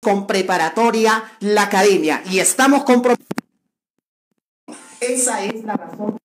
con Preparatoria La Academia y estamos comprometidos. Esa es la razón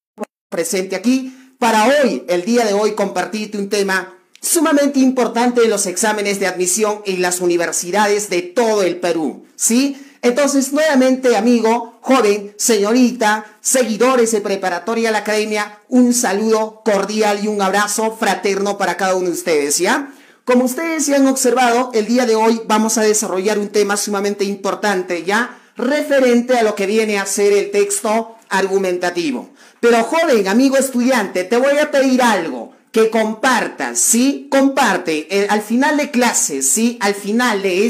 presente aquí para hoy, el día de hoy, compartirte un tema sumamente importante en los exámenes de admisión en las universidades de todo el Perú, ¿sí? Entonces, nuevamente, amigo, joven, señorita, seguidores de Preparatoria La Academia, un saludo cordial y un abrazo fraterno para cada uno de ustedes, ¿ya? Como ustedes ya han observado, el día de hoy vamos a desarrollar un tema sumamente importante, ¿ya? Referente a lo que viene a ser el texto argumentativo. Pero, joven, amigo estudiante, te voy a pedir algo, que compartas, ¿sí? Comparte al final de clases, ¿sí? Al final de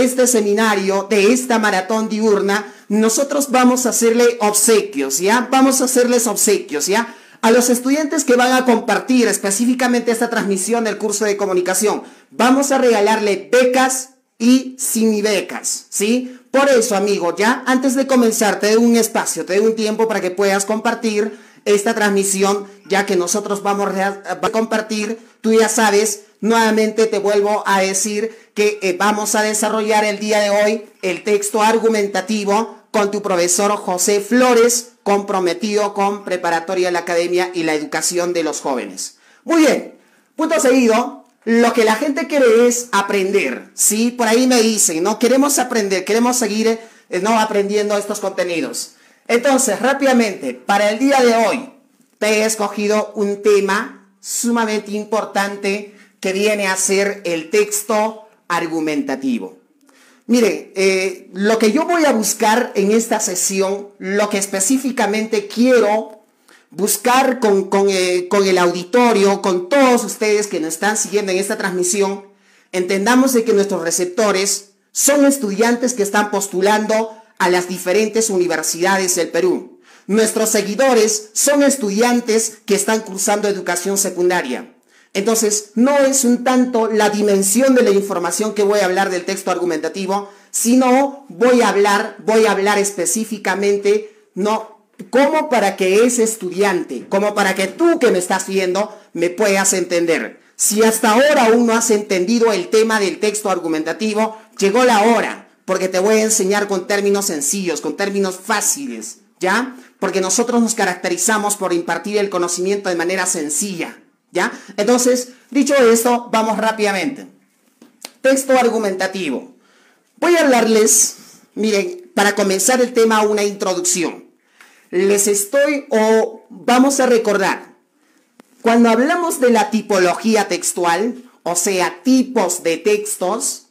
este seminario, de esta maratón diurna, nosotros vamos a hacerle obsequios, ¿ya? Vamos a hacerles obsequios, ¿ya? A los estudiantes que van a compartir específicamente esta transmisión del curso de comunicación, vamos a regalarle becas y semibecas, ¿sí? Por eso, amigo, ya antes de comenzar, te doy un espacio, te doy un tiempo para que puedas compartir esta transmisión, ya que nosotros vamos a compartir, tú ya sabes, nuevamente te vuelvo a decir que vamos a desarrollar el día de hoy el texto argumentativo con tu profesor José Flores, comprometido con Preparatoria La Academia y la educación de los jóvenes. Muy bien, punto seguido, lo que la gente quiere es aprender, ¿sí? Por ahí me dicen, ¿no? Queremos aprender, queremos seguir ¿no? aprendiendo estos contenidos. Entonces, rápidamente, para el día de hoy, te he escogido un tema sumamente importante que viene a ser el texto argumentativo. Mire, lo que yo voy a buscar en esta sesión, lo que específicamente quiero buscar con el auditorio, con todos ustedes que nos están siguiendo en esta transmisión, entendamos de que nuestros receptores son estudiantes que están postulando a las diferentes universidades del Perú. Nuestros seguidores son estudiantes que están cursando educación secundaria. Entonces, no es un tanto la dimensión de la información que voy a hablar del texto argumentativo, sino voy a hablar específicamente, no, como para que ese estudiante, como para que tú que me estás viendo, me puedas entender. Si hasta ahora aún no has entendido el tema del texto argumentativo, llegó la hora, porque te voy a enseñar con términos sencillos, con términos fáciles, ¿ya? Porque nosotros nos caracterizamos por impartir el conocimiento de manera sencilla, ¿ya? Entonces, dicho esto, vamos rápidamente. Texto argumentativo. Voy a hablarles, miren, para comenzar el tema, una introducción. Vamos a recordar, cuando hablamos de la tipología textual, o sea, tipos de textos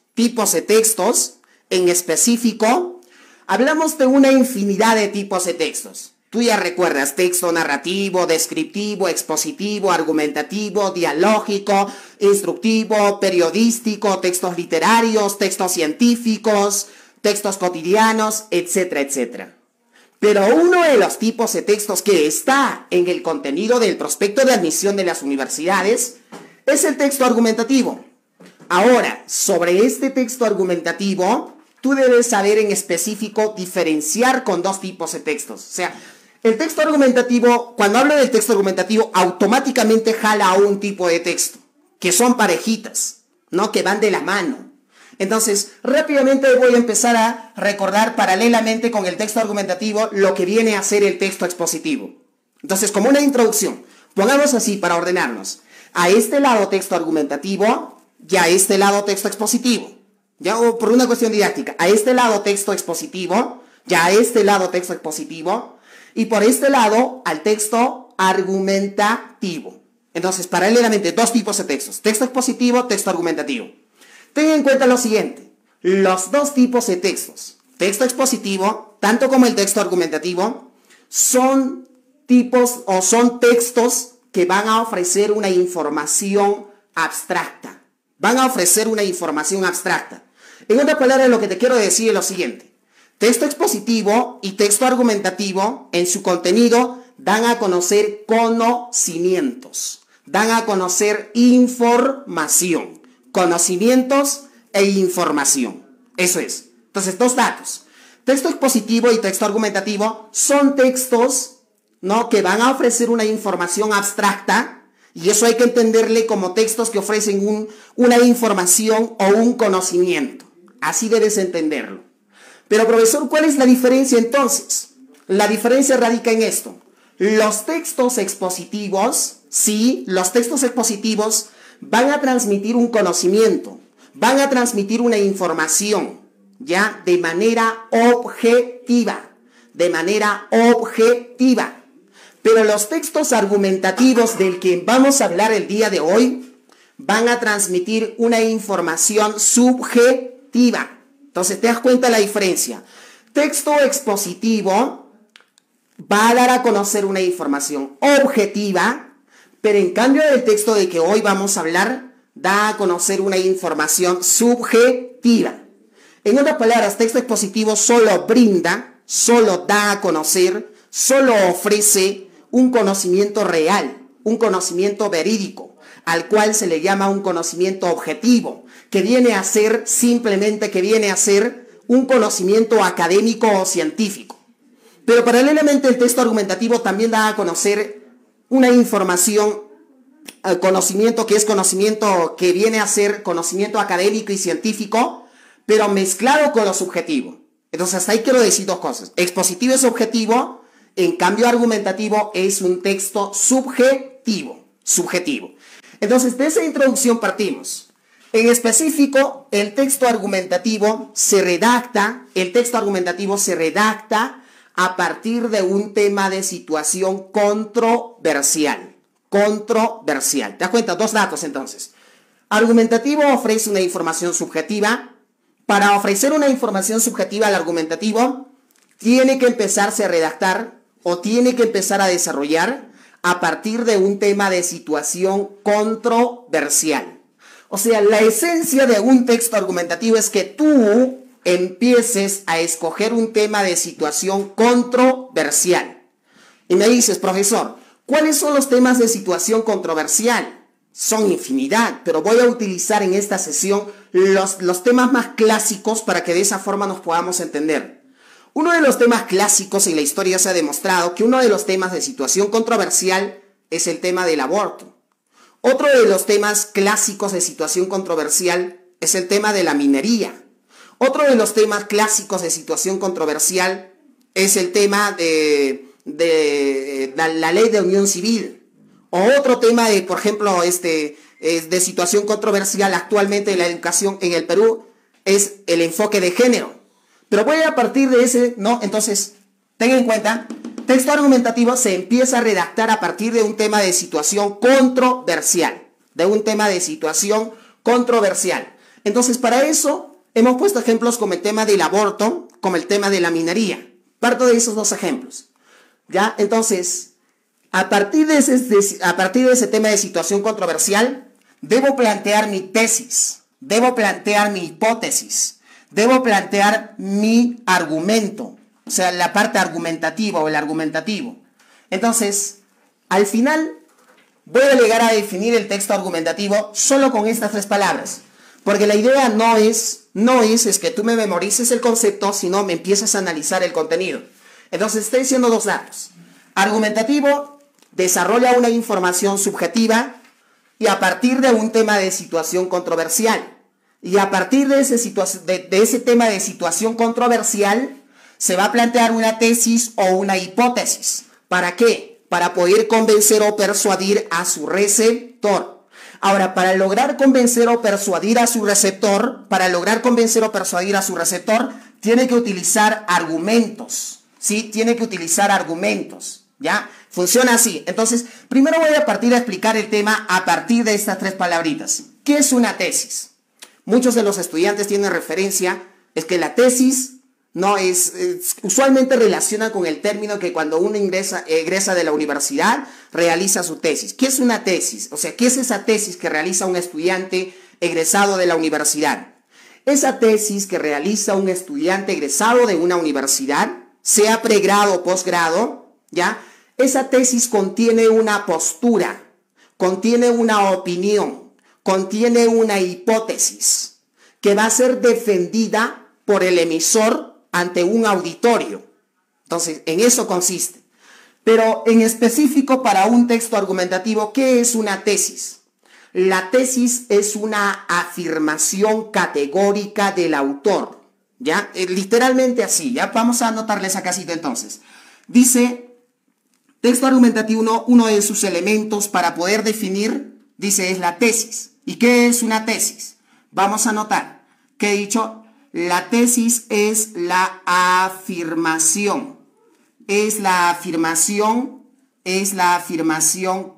en específico, hablamos de una infinidad de tipos de textos. Tú ya recuerdas, texto narrativo, descriptivo, expositivo, argumentativo, dialógico, instructivo, periodístico, textos literarios, textos científicos, textos cotidianos, etcétera, etcétera. Pero uno de los tipos de textos que está en el contenido del prospecto de admisión de las universidades es el texto argumentativo. Ahora, sobre este texto argumentativo, tú debes saber en específico diferenciar con dos tipos de textos. O sea, el texto argumentativo, cuando hablo del texto argumentativo, automáticamente jala a un tipo de texto, que son parejitas, ¿no? Que van de la mano. Entonces, rápidamente voy a empezar a recordar paralelamente con el texto argumentativo lo que viene a ser el texto expositivo. Entonces, como una introducción, pongamos así para ordenarnos. A este lado texto argumentativo y a este lado texto expositivo. Ya, o por una cuestión didáctica, a este lado texto expositivo, ya a este lado texto expositivo, y por este lado al texto argumentativo. Entonces, paralelamente, dos tipos de textos, texto expositivo, texto argumentativo. Ten en cuenta lo siguiente, los dos tipos de textos, texto expositivo, tanto como el texto argumentativo, son tipos o son textos que van a ofrecer una información abstracta. Van a ofrecer una información abstracta. En otras palabras, lo que te quiero decir es lo siguiente. Texto expositivo y texto argumentativo, en su contenido, dan a conocer conocimientos, dan a conocer información, conocimientos e información. Eso es. Entonces, dos datos. Texto expositivo y texto argumentativo son textos, ¿no?, que van a ofrecer una información abstracta. Y eso hay que entenderle como textos que ofrecen una información o un conocimiento. Así debes entenderlo. Pero profesor, ¿cuál es la diferencia entonces? La diferencia radica en esto. Los textos expositivos, sí, los textos expositivos van a transmitir un conocimiento, van a transmitir una información, ¿ya? De manera objetiva, de manera objetiva. Pero los textos argumentativos del que vamos a hablar el día de hoy van a transmitir una información subjetiva. Entonces, ¿te das cuenta la diferencia? Texto expositivo va a dar a conocer una información objetiva, pero en cambio el texto de que hoy vamos a hablar da a conocer una información subjetiva. En otras palabras, texto expositivo solo brinda, solo da a conocer, solo ofrece un conocimiento real, un conocimiento verídico, al cual se le llama un conocimiento objetivo, que viene a ser simplemente un conocimiento académico o científico. Pero paralelamente el texto argumentativo también da a conocer una información, conocimiento que es conocimiento que viene a ser conocimiento académico y científico, pero mezclado con lo subjetivo. Entonces hasta ahí quiero decir dos cosas. Expositivo es objetivo, en cambio argumentativo es un texto subjetivo. Entonces de esa introducción partimos. En específico, el texto argumentativo se redacta a partir de un tema de situación controversial. ¿Te das cuenta? Dos datos entonces. Argumentativo ofrece una información subjetiva. Para ofrecer una información subjetiva al argumentativo, tiene que empezarse a redactar o tiene que empezar a desarrollar a partir de un tema de situación controversial. O sea, la esencia de un texto argumentativo es que tú empieces a escoger un tema de situación controversial. Y me dices, profesor, ¿cuáles son los temas de situación controversial? Son infinidad, pero voy a utilizar en esta sesión los temas más clásicos para que de esa forma nos podamos entender. Uno de los temas clásicos en la historia se ha demostrado que uno de los temas de situación controversial es el tema del aborto. Otro de los temas clásicos de situación controversial es el tema de la minería. Otro de los temas clásicos de situación controversial es el tema de la ley de unión civil. O otro tema de, por ejemplo, de situación controversial actualmente en la educación en el Perú es el enfoque de género. Pero voy a partir de ese, ¿no? Entonces, tengan en cuenta, texto argumentativo se empieza a redactar a partir de un tema de situación controversial. Entonces, para eso, hemos puesto ejemplos como el tema del aborto, como el tema de la minería. Parto de esos dos ejemplos. ¿Ya? Entonces, a partir de ese tema de situación controversial, debo plantear mi tesis, debo plantear mi hipótesis, debo plantear mi argumento, o sea, la parte argumentativa o el argumentativo. Entonces, al final, voy a llegar a definir el texto argumentativo solo con estas tres palabras. Porque la idea no es que tú me memorices el concepto, sino me empieces a analizar el contenido. Entonces, estoy diciendo dos datos. Argumentativo desarrolla una información subjetiva y a partir de un tema de situación controversial. Y a partir de ese tema de situación controversial, se va a plantear una tesis o una hipótesis. ¿Para qué? Para poder convencer o persuadir a su receptor. Ahora, para lograr convencer o persuadir a su receptor, tiene que utilizar argumentos, ¿sí? ¿Ya? Funciona así. Entonces, primero voy a partir a explicar el tema a partir de estas tres palabritas. ¿Qué es una tesis? Muchos de los estudiantes tienen referencia, es que la tesis no es usualmente relaciona con el término que cuando uno egresa de la universidad, realiza su tesis. ¿Qué es una tesis? O sea, ¿qué es esa tesis que realiza un estudiante egresado de la universidad? Esa tesis que realiza un estudiante egresado de una universidad, sea pregrado o posgrado, ¿ya? Esa tesis contiene una postura, contiene una opinión, contiene una hipótesis que va a ser defendida por el emisor ante un auditorio. Entonces, en eso consiste. Pero en específico para un texto argumentativo, ¿qué es una tesis? La tesis es una afirmación categórica del autor, ¿ya? Literalmente así, ¿ya? Vamos a anotarle esa casita entonces. Dice, texto argumentativo, uno de sus elementos para poder definir, dice, es la tesis. ¿Y qué es una tesis? Vamos a anotar que he dicho, la tesis es la afirmación. Es la afirmación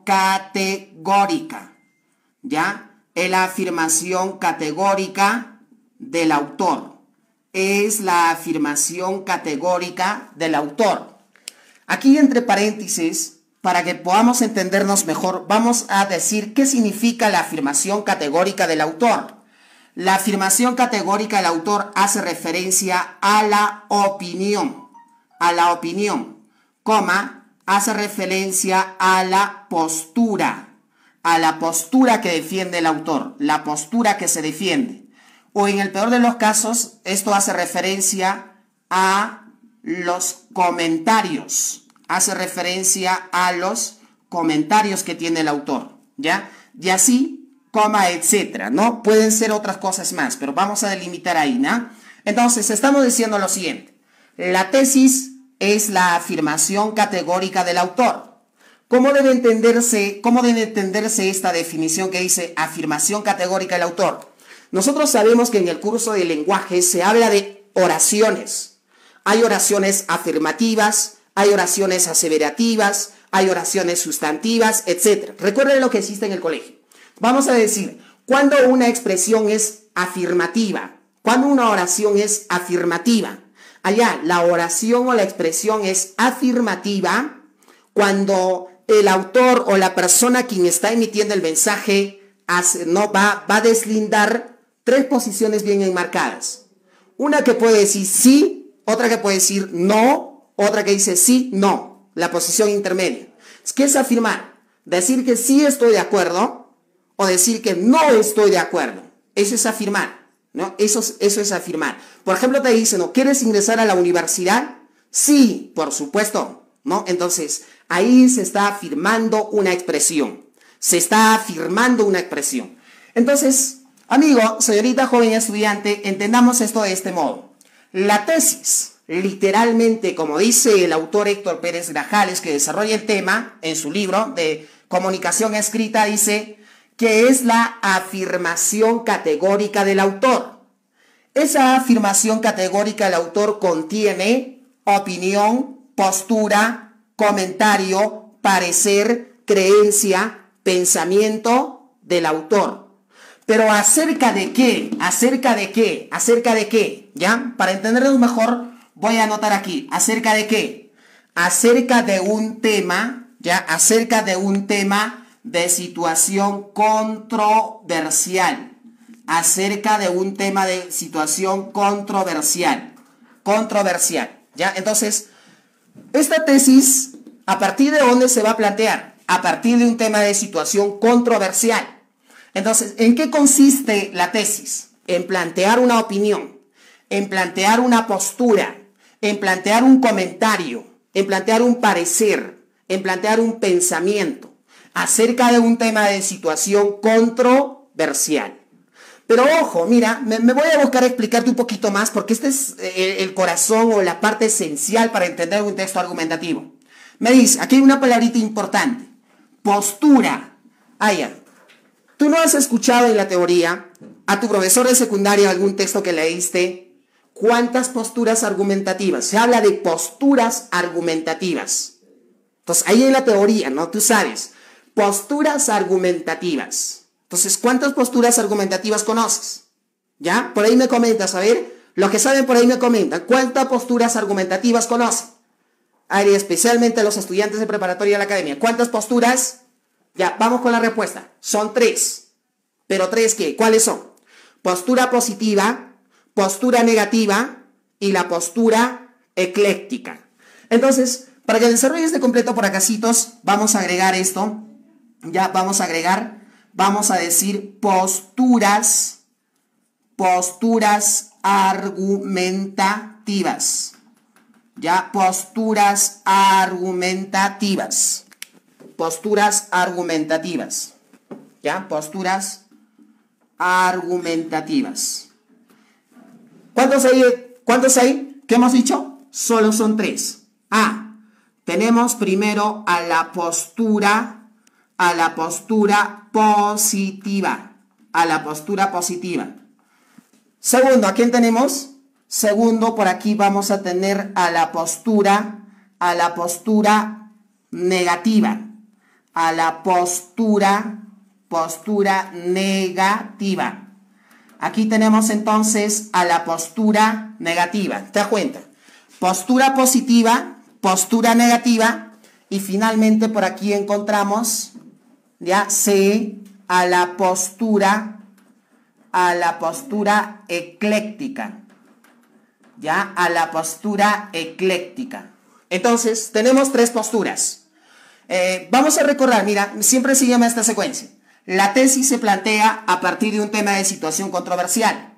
categórica. ¿Ya? Es la afirmación categórica del autor. Es la afirmación categórica del autor. Aquí entre paréntesis, para que podamos entendernos mejor, vamos a decir qué significa la afirmación categórica del autor. La afirmación categórica del autor hace referencia a la opinión, hace referencia a la postura que defiende el autor, la postura que se defiende. O en el peor de los casos, esto hace referencia a los comentarios, que tiene el autor, ¿ya? Y así, etcétera, ¿no? Pueden ser otras cosas más, pero vamos a delimitar ahí, ¿no? Entonces, estamos diciendo lo siguiente. La tesis es la afirmación categórica del autor. ¿Cómo debe entenderse esta definición que dice afirmación categórica del autor? Nosotros sabemos que en el curso de lenguaje se habla de oraciones. Hay oraciones afirmativas, hay oraciones aseverativas, hay oraciones sustantivas, etc. Recuerden lo que existe en el colegio. Vamos a decir, cuando una expresión es afirmativa, cuando una oración es afirmativa. Allá, la oración o la expresión es afirmativa cuando el autor o la persona quien está emitiendo el mensaje va a deslindar tres posiciones bien enmarcadas. Una que puede decir sí, otra que puede decir no, otra que dice sí, no. La posición intermedia. ¿Qué es afirmar? Decir que sí estoy de acuerdo o decir que no estoy de acuerdo. Eso es afirmar, ¿no? Eso es afirmar. Por ejemplo, te dicen, ¿no quieres ingresar a la universidad? Sí, por supuesto, ¿no? Entonces, ahí se está afirmando una expresión. Entonces, amigo, señorita joven estudiante, entendamos esto de este modo. La tesis, literalmente, como dice el autor Héctor Pérez Grajales, que desarrolla el tema en su libro de comunicación escrita, dice que es la afirmación categórica del autor. Esa afirmación categórica del autor contiene opinión, postura, comentario, parecer, creencia, pensamiento del autor. Pero ¿acerca de qué? ¿Ya? Para entenderlo mejor, voy a anotar aquí. ¿Acerca de qué? Acerca de un tema, ¿ya? Acerca de un tema de situación controversial. ¿Ya? Entonces, esta tesis, ¿a partir de dónde se va a plantear? A partir de un tema de situación controversial. Entonces, ¿en qué consiste la tesis? En plantear una opinión, en plantear una postura, en plantear un comentario, en plantear un parecer, en plantear un pensamiento acerca de un tema de situación controversial. Pero ojo, mira, me voy a buscar explicarte un poquito más porque este es el corazón o la parte esencial para entender un texto argumentativo. Me dice, aquí hay una palabrita importante, postura. ¿Tú no has escuchado en la teoría a tu profesor de secundaria algún texto que leíste? ¿Cuántas posturas argumentativas? Se habla de posturas argumentativas. Entonces, ahí en la teoría, ¿no? Tú sabes, posturas argumentativas. Entonces, ¿cuántas posturas argumentativas conoces? ¿Ya? Por ahí me comentas, a ver, los que saben por ahí me comentan, ¿cuántas posturas argumentativas conocen? Especialmente los estudiantes de preparatoria de la academia. ¿Cuántas posturas? Ya, vamos con la respuesta. Son 3. ¿Pero 3 qué? ¿Cuáles son? Postura positiva, postura negativa y la postura ecléctica. Entonces, para que desarrolles de completo por acasitos, vamos a agregar esto. Ya, vamos a decir posturas argumentativas. Ya, posturas argumentativas. ¿Ya? Posturas argumentativas. ¿Cuántos hay? ¿Cuántos hay? ¿Qué hemos dicho? Solo son 3. Tenemos primero a la postura positiva. A la postura positiva. Segundo, ¿a quién tenemos? Segundo, por aquí vamos a tener a la postura negativa. A la postura negativa. Aquí tenemos entonces a la postura negativa. ¿Te das cuenta? Postura positiva, postura negativa y finalmente por aquí encontramos ya C a la postura ecléctica. Ya a la postura ecléctica. Entonces tenemos 3 posturas. Vamos a recordar, mira, siempre se llama esta secuencia. La tesis se plantea a partir de un tema de situación controversial.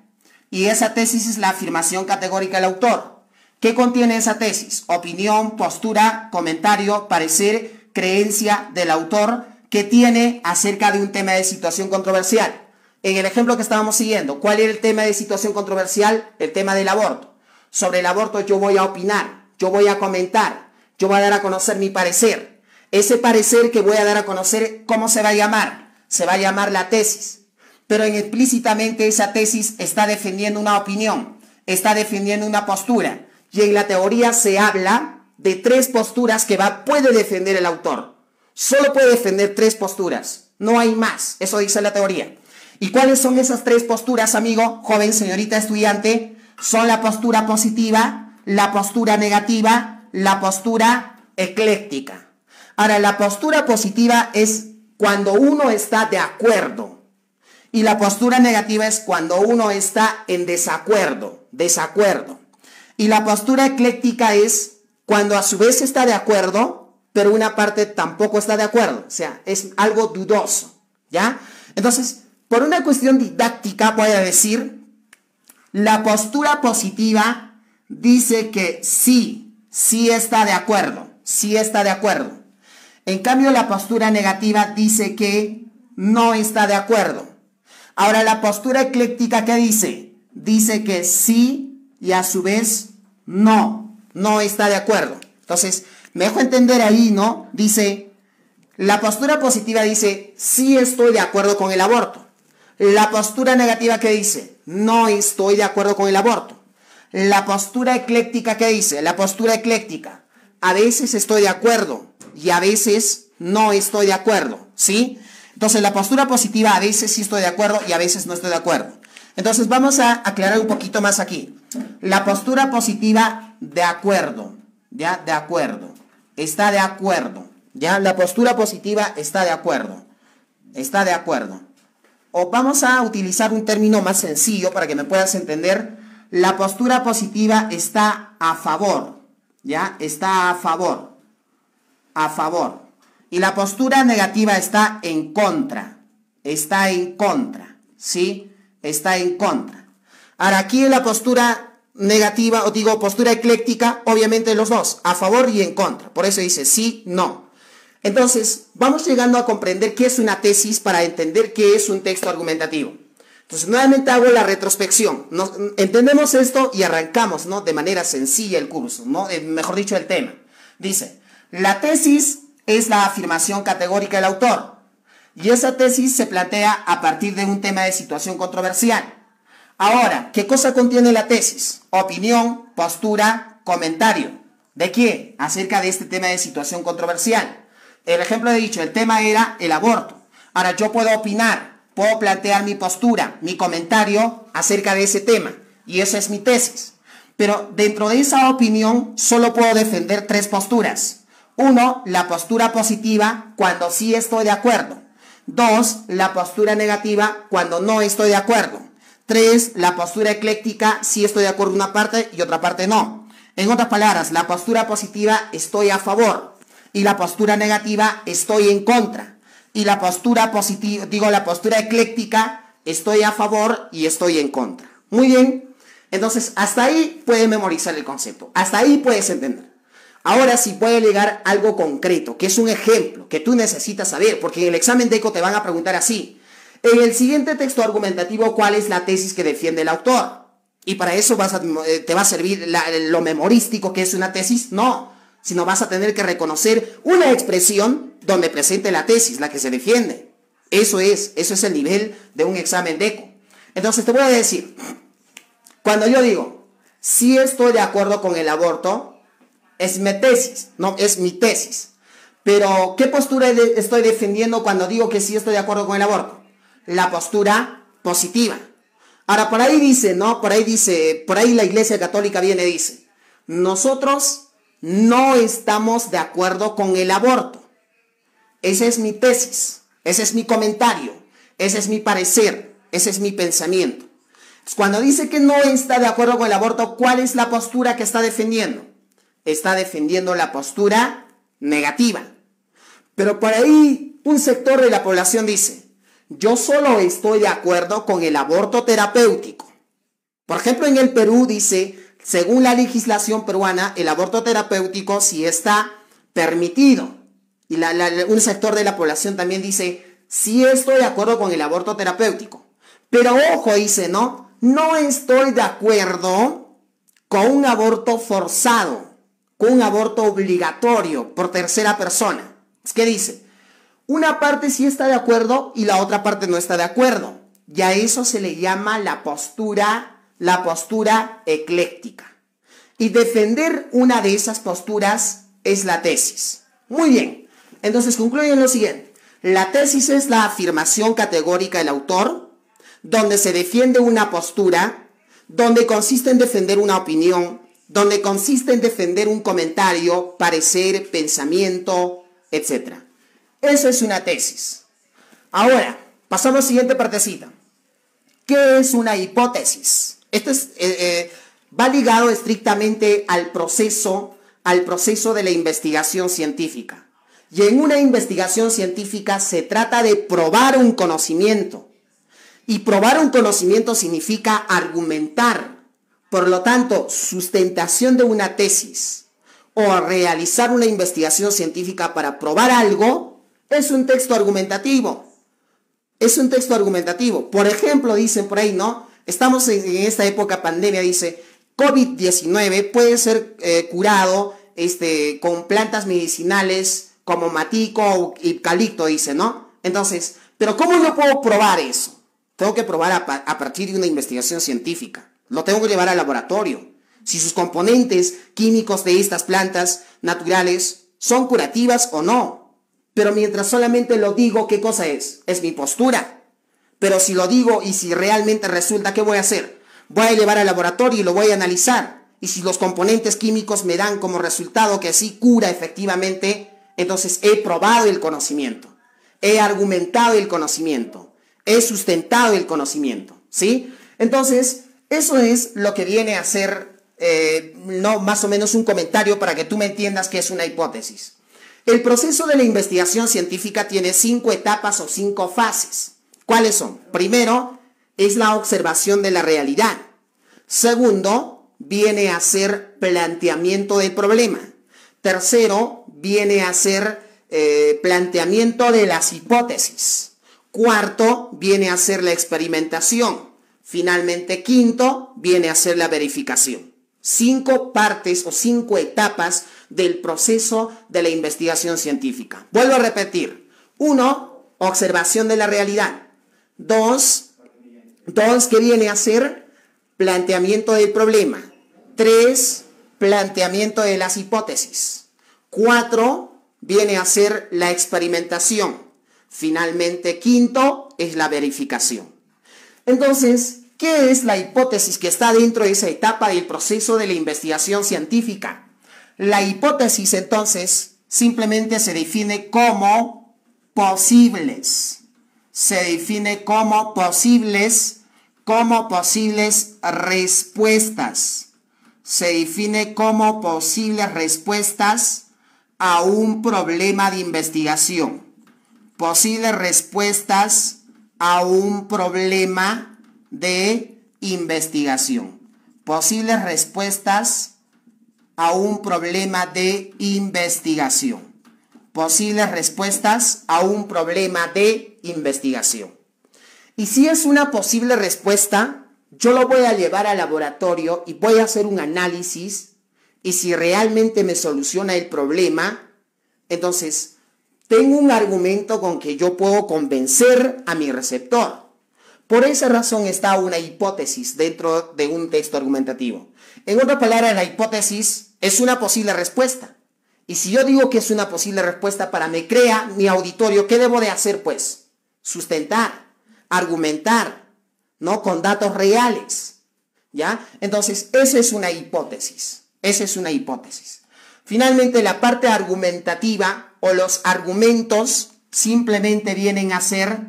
Y esa tesis es la afirmación categórica del autor. ¿Qué contiene esa tesis? Opinión, postura, comentario, parecer, creencia del autor que tiene acerca de un tema de situación controversial. En el ejemplo que estábamos siguiendo, ¿cuál era el tema de situación controversial? El tema del aborto. Sobre el aborto yo voy a opinar, yo voy a comentar, yo voy a dar a conocer mi parecer. Ese parecer que voy a dar a conocer, ¿cómo se va a llamar? Se va a llamar la tesis. Pero explícitamente esa tesis está defendiendo una opinión, está defendiendo una postura. Y en la teoría se habla de 3 posturas que puede defender el autor. Solo puede defender 3 posturas, no hay más. Eso dice la teoría. ¿Y cuáles son esas 3 posturas, amigo, joven, señorita, estudiante? Son la postura positiva, la postura negativa, la postura ecléctica. Ahora, la postura positiva es cuando uno está de acuerdo. Y la postura negativa es cuando uno está en desacuerdo. Y la postura ecléctica es cuando a su vez está de acuerdo, pero una parte tampoco está de acuerdo. O sea, es algo dudoso. ¿Ya? Entonces, por una cuestión didáctica, voy a decir, la postura positiva dice que sí está de acuerdo. En cambio, la postura negativa dice que no está de acuerdo. Ahora, la postura ecléctica, ¿qué dice? Dice que sí y a su vez no está de acuerdo. Entonces, me dejo entender ahí, ¿no? Dice, la postura positiva dice, sí estoy de acuerdo con el aborto. La postura negativa, ¿qué dice? No estoy de acuerdo con el aborto. La postura ecléctica, ¿qué dice? La postura ecléctica, a veces estoy de acuerdo y a veces no estoy de acuerdo, ¿sí? Entonces, la postura positiva, a veces sí estoy de acuerdo y a veces no estoy de acuerdo. Entonces, vamos a aclarar un poquito más aquí. La postura positiva, de acuerdo, ¿ya? De acuerdo. Está de acuerdo, ¿ya? La postura positiva está de acuerdo. O vamos a utilizar un término más sencillo para que me puedas entender. La postura positiva está a favor, ¿ya? Está a favor. Y la postura negativa está en contra, ¿sí? Está en contra. Ahora, aquí en la postura negativa, o digo postura ecléctica, obviamente los dos, a favor y en contra. Por eso dice sí, no. Entonces, vamos llegando a comprender qué es una tesis para entender qué es un texto argumentativo. Entonces, nuevamente hago la retrospección. Entendemos esto y arrancamos, ¿no? De manera sencilla el curso, ¿no? Mejor dicho, el tema. Dice, la tesis es la afirmación categórica del autor. Y esa tesis se plantea a partir de un tema de situación controversial. Ahora, ¿qué cosa contiene la tesis? Opinión, postura, comentario. ¿De quién? Acerca de este tema de situación controversial. El ejemplo he dicho, el tema era el aborto. Ahora, yo puedo opinar, puedo plantear mi postura, mi comentario acerca de ese tema. Y esa es mi tesis. Pero dentro de esa opinión solo puedo defender 3 posturas. 1, la postura positiva cuando sí estoy de acuerdo. 2, la postura negativa cuando no estoy de acuerdo. 3, la postura ecléctica, sí estoy de acuerdo en una parte y otra parte no. En otras palabras, la postura positiva estoy a favor y la postura negativa estoy en contra. Y la postura positiva, la postura ecléctica, estoy a favor y estoy en contra. Muy bien. Entonces, hasta ahí puedes memorizar el concepto. Hasta ahí puedes entender. Ahora sí puede llegar algo concreto, que es un ejemplo que tú necesitas saber, porque en el examen DECO te van a preguntar así. En el siguiente texto argumentativo, ¿cuál es la tesis que defiende el autor? Y para eso te va a servir lo memorístico que es una tesis. No, sino vas a tener que reconocer una expresión donde presente la tesis, la que se defiende. Eso es el nivel de un examen DECO. Entonces te voy a decir, cuando yo digo, sí estoy de acuerdo con el aborto, es mi tesis, no es mi tesis. Pero, ¿qué postura estoy defendiendo cuando digo que sí estoy de acuerdo con el aborto? La postura positiva. Ahora, por ahí dice, ¿no? Por ahí la Iglesia Católica viene y dice, nosotros no estamos de acuerdo con el aborto. Esa es mi tesis, ese es mi comentario, ese es mi parecer, ese es mi pensamiento. Entonces, cuando dice que no está de acuerdo con el aborto, ¿cuál es la postura que está defendiendo? Está defendiendo la postura negativa. Pero por ahí un sector de la población dice, yo solo estoy de acuerdo con el aborto terapéutico. Por ejemplo, en el Perú dice, según la legislación peruana, el aborto terapéutico sí está permitido. Y un sector de la población también dice, sí estoy de acuerdo con el aborto terapéutico. Pero ojo, dice, no estoy de acuerdo con un aborto forzado, con un aborto obligatorio por tercera persona. ¿Qué dice? Una parte sí está de acuerdo y la otra parte no está de acuerdo. Y a eso se le llama la postura ecléctica. Y defender una de esas posturas es la tesis. Muy bien. Entonces concluye en lo siguiente. La tesis es la afirmación categórica del autor, donde se defiende una postura, donde consiste en defender una opinión, donde consiste en defender un comentario, parecer, pensamiento, etc. Eso es una tesis. Ahora, pasamos a la siguiente partecita. ¿Qué es una hipótesis? Esto va ligado estrictamente al proceso de la investigación científica. Y en una investigación científica se trata de probar un conocimiento. Y probar un conocimiento significa argumentar. Por lo tanto, sustentación de una tesis o realizar una investigación científica para probar algo es un texto argumentativo. Es un texto argumentativo. Por ejemplo, dicen por ahí, ¿no? Estamos en esta época pandemia, dice, COVID-19 puede ser curado con plantas medicinales como matico o eucalipto, dice, ¿no? Entonces, ¿pero cómo yo puedo probar eso? Tengo que probar a partir de una investigación científica. Lo tengo que llevar al laboratorio. Si sus componentes químicos de estas plantas naturales son curativas o no. Pero mientras solamente lo digo, ¿qué cosa es? Es mi postura. Pero si lo digo y si realmente resulta, ¿qué voy a hacer? Voy a llevar al laboratorio y lo voy a analizar. Y si los componentes químicos me dan como resultado que sí cura efectivamente, entonces he probado el conocimiento. He argumentado el conocimiento. He sustentado el conocimiento. ¿Sí? Entonces, eso es lo que viene a ser, más o menos un comentario para que tú me entiendas qué es una hipótesis. El proceso de la investigación científica tiene 5 etapas o 5 fases. ¿Cuáles son? Primero, es la observación de la realidad. Segundo, viene a ser planteamiento del problema. Tercero, viene a ser planteamiento de las hipótesis. Cuarto, viene a ser la experimentación. Finalmente, quinto, viene a ser la verificación. 5 partes o 5 etapas del proceso de la investigación científica. Vuelvo a repetir. 1, observación de la realidad. 2, ¿qué viene a ser? Planteamiento del problema. 3, planteamiento de las hipótesis. 4, viene a ser la experimentación. Finalmente, quinto, es la verificación. Entonces, ¿qué es la hipótesis que está dentro de esa etapa del proceso de la investigación científica? La hipótesis, entonces, simplemente se define como posibles. Se define como posibles respuestas. Se define como posibles respuestas a un problema de investigación. Posibles respuestas a un problema de investigación. Posibles respuestas a un problema de investigación. Posibles respuestas a un problema de investigación. Y si es una posible respuesta, yo lo voy a llevar al laboratorio y voy a hacer un análisis, y si realmente me soluciona el problema, entonces tengo un argumento con que yo puedo convencer a mi receptor. Por esa razón está una hipótesis dentro de un texto argumentativo. En otras palabras, la hipótesis es una posible respuesta. Y si yo digo que es una posible respuesta para me crea mi auditorio, ¿qué debo de hacer pues? Sustentar, argumentar, ¿no? Con datos reales, ¿ya? Entonces, esa es una hipótesis. Esa es una hipótesis. Finalmente, la parte argumentativa o los argumentos simplemente vienen a ser